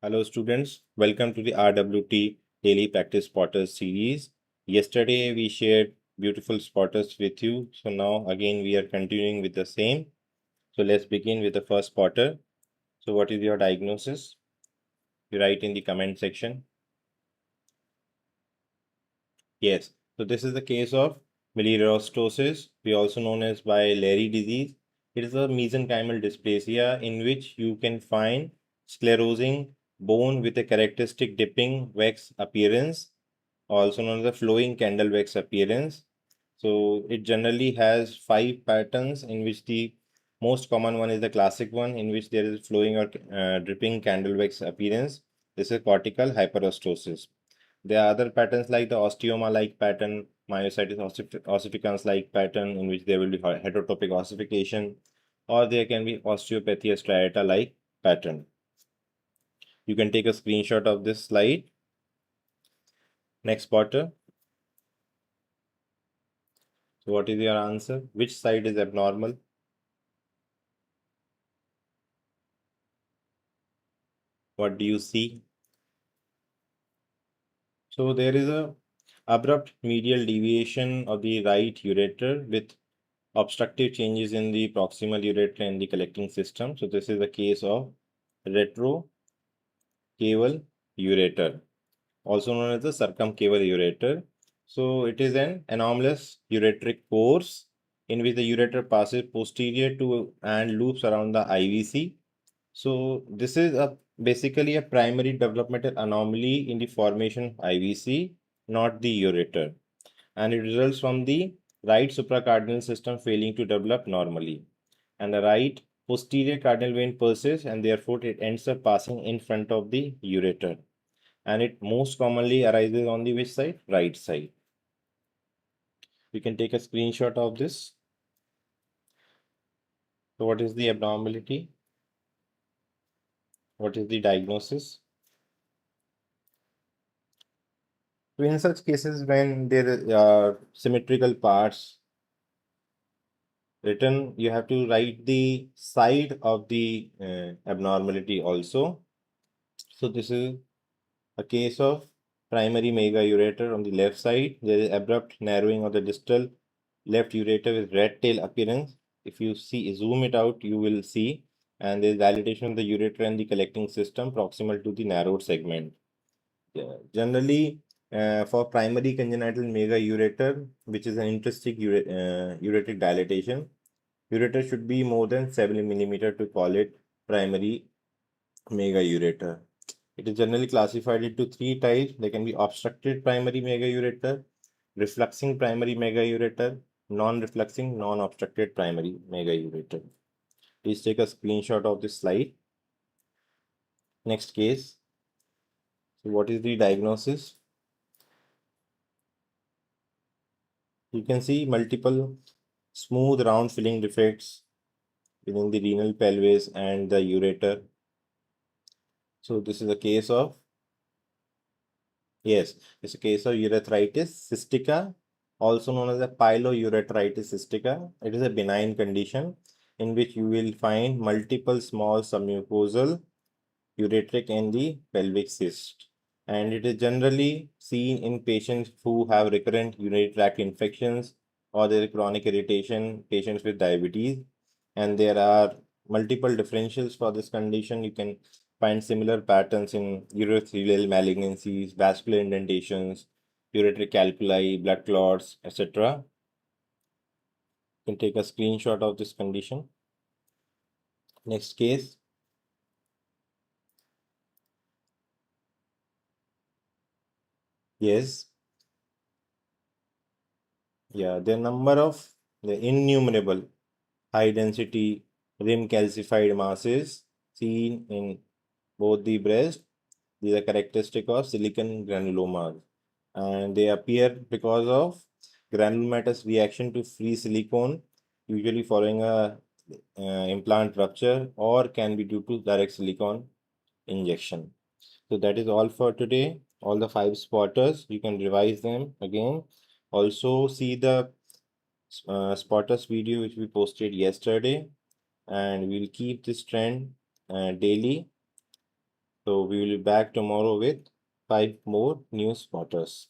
Hello students, welcome to the RWT Daily Practice Spotters series. Yesterday we shared beautiful spotters with you. So now again we are continuing with the same. So let's begin with the first spotter. So what is your diagnosis? You write in the comment section. Yes, so this is the case of meliostosis, we also known as by Larry disease. It is a mesenchymal dysplasia in which you can find sclerosing bone with a characteristic dipping wax appearance, also known as the flowing candle wax appearance. So it generally has 5 patterns, in which the most common one is the classic one, in which there is flowing or dripping candle wax appearance. This is cortical hyperostosis. There are other patterns like the osteoma-like pattern, myositis ossificans-like pattern, in which there will be heterotopic ossification, or there can be osteopathy striata-like pattern. You can take a screenshot of this slide. Next spotter. So what is your answer? Which side is abnormal? What do you see? So there is a abrupt medial deviation of the right ureter with obstructive changes in the proximal ureter and the collecting system. So this is the case of retrocaval ureter, also known as the circumcaval ureter. So it is an anomalous ureteric course in which the ureter passes posterior to and loops around the IVC. So this is basically a primary developmental anomaly in the formation of IVC, not the ureter, and it results from the right supracardinal system failing to develop normally, and the right posterior cardinal vein persists, and therefore it ends up passing in front of the ureter, and it most commonly arises on the which side? Right side. We can take a screenshot of this. So what is the abnormality? What is the diagnosis? So in such cases, when there are symmetrical parts written, you have to write the side of the abnormality also. So this is a case of primary mega ureter. On the left side, there is abrupt narrowing of the distal left ureter with red tail appearance. If you zoom it out, you will see, and there is dilatation of the ureter and the collecting system proximal to the narrowed segment. Generally, for primary congenital mega ureter, which is an intrinsic ureteric dilatation, ureter should be more than 7 millimeter to call it primary mega ureter. It is generally classified into 3 types. There can be obstructed primary mega ureter, refluxing primary mega ureter, non-refluxing, non-obstructed primary mega ureter. Please take a screenshot of this slide. Next case. So what is the diagnosis? You can see multiple smooth round filling defects within the renal pelvis and the ureter. So this is a case of, yes, it's a case of urethritis cystica, also known as a pyelourethritis cystica. It is a benign condition in which you will find multiple small submucosal ureteric and the pelvic cyst. And it is generally seen in patients who have recurrent urinary tract infections or there is chronic irritation, patients with diabetes. And there are multiple differentials for this condition. You can find similar patterns in urothelial malignancies, vascular indentations, ureteric calculi, blood clots, etc. You can take a screenshot of this condition. Next case. Yes. Yeah, the number of the innumerable high density rim calcified masses seen in both the breast. These are characteristic of silicon granulomas, and they appear because of granulomatous reaction to free silicone, usually following a implant rupture, or can be due to direct silicone injection. So that is all for today. All the 5 spotters, you can revise them again. Also see the spotters video which we posted yesterday, and we'll keep this trend daily. So we will be back tomorrow with 5 more new spotters.